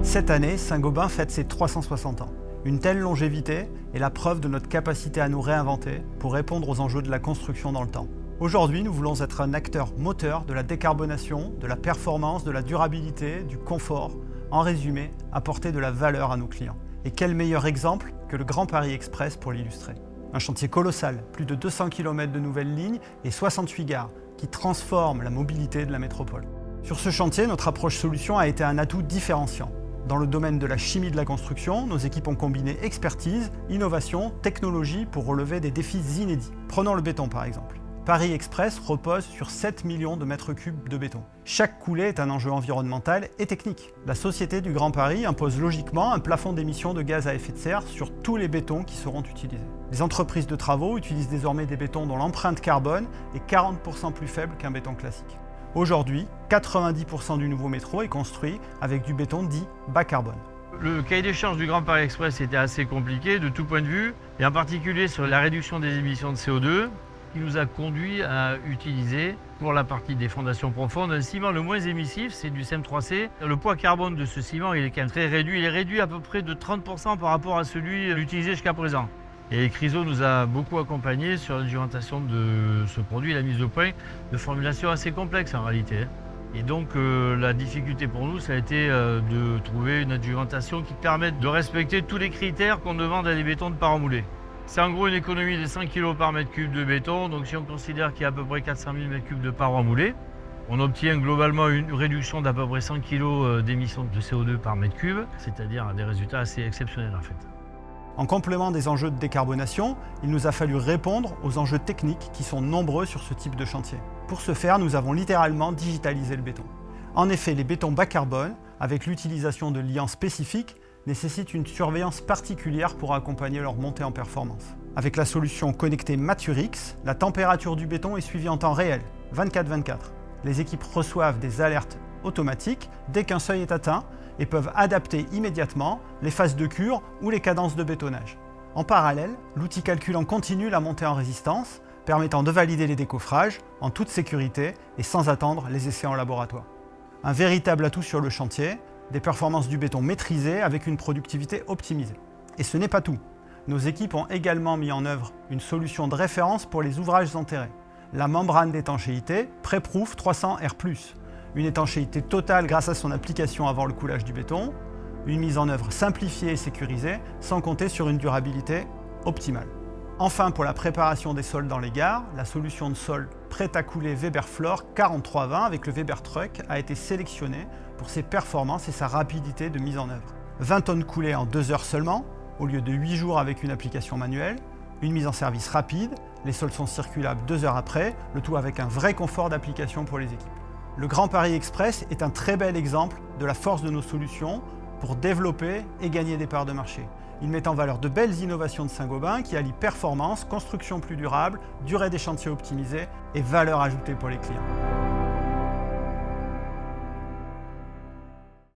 Cette année, Saint-Gobain fête ses 360 ans. Une telle longévité est la preuve de notre capacité à nous réinventer pour répondre aux enjeux de la construction dans le temps. Aujourd'hui, nous voulons être un acteur moteur de la décarbonation, de la performance, de la durabilité, du confort. En résumé, apporter de la valeur à nos clients. Et quel meilleur exemple que le Grand Paris Express pour l'illustrer. Un chantier colossal, plus de 200 km de nouvelles lignes et 68 gares, qui transforment la mobilité de la métropole. Sur ce chantier, notre approche solution a été un atout différenciant. Dans le domaine de la chimie de la construction, nos équipes ont combiné expertise, innovation, technologie pour relever des défis inédits. Prenons le béton par exemple. Paris Express repose sur 7 millions de mètres cubes de béton. Chaque coulée est un enjeu environnemental et technique. La Société du Grand Paris impose logiquement un plafond d'émissions de gaz à effet de serre sur tous les bétons qui seront utilisés. Les entreprises de travaux utilisent désormais des bétons dont l'empreinte carbone est 40% plus faible qu'un béton classique. Aujourd'hui, 90% du nouveau métro est construit avec du béton dit bas carbone. Le cahier des charges du Grand Paris Express était assez compliqué de tout point de vue, et en particulier sur la réduction des émissions de CO2, qui nous a conduit à utiliser, pour la partie des fondations profondes, un ciment le moins émissif, c'est du CEM3C. Le poids carbone de ce ciment, il est quand même très réduit. Il est réduit à peu près de 30% par rapport à celui utilisé jusqu'à présent. Et Chryso nous a beaucoup accompagnés sur l'adjuvantation de ce produit, la mise au point de formulations assez complexes en réalité. Et donc la difficulté pour nous, ça a été de trouver une adjuvantation qui permette de respecter tous les critères qu'on demande à des bétons de paroi moulée. C'est en gros une économie de 5 kg par mètre cube de béton, donc si on considère qu'il y a à peu près 400 000 mètres cubes de parois moulées, on obtient globalement une réduction d'à peu près 100 kg d'émissions de CO2 par mètre cube, c'est-à-dire des résultats assez exceptionnels en fait. En complément des enjeux de décarbonation, il nous a fallu répondre aux enjeux techniques qui sont nombreux sur ce type de chantier. Pour ce faire, nous avons littéralement digitalisé le béton. En effet, les bétons bas carbone, avec l'utilisation de liants spécifiques, nécessitent une surveillance particulière pour accompagner leur montée en performance. Avec la solution connectée Maturix, la température du béton est suivie en temps réel, 24/24. Les équipes reçoivent des alertes automatiques dès qu'un seuil est atteint et peuvent adapter immédiatement les phases de cure ou les cadences de bétonnage. En parallèle, l'outil calcule en continu la montée en résistance, permettant de valider les décoffrages en toute sécurité et sans attendre les essais en laboratoire. Un véritable atout sur le chantier, des performances du béton maîtrisées avec une productivité optimisée. Et ce n'est pas tout. Nos équipes ont également mis en œuvre une solution de référence pour les ouvrages enterrés. La membrane d'étanchéité Preproof 300R+. Une étanchéité totale grâce à son application avant le coulage du béton, une mise en œuvre simplifiée et sécurisée, sans compter sur une durabilité optimale. Enfin, pour la préparation des sols dans les gares, la solution de sol prête à couler Weber Floor 4320 avec le Weber Truck a été sélectionnée pour ses performances et sa rapidité de mise en œuvre. 20 tonnes coulées en 2 heures seulement, au lieu de 8 jours avec une application manuelle, une mise en service rapide, les sols sont circulables 2 heures après, le tout avec un vrai confort d'application pour les équipes. Le Grand Paris Express est un très bel exemple de la force de nos solutions pour développer et gagner des parts de marché. Il met en valeur de belles innovations de Saint-Gobain qui allient performance, construction plus durable, durée des chantiers optimisés et valeur ajoutée pour les clients.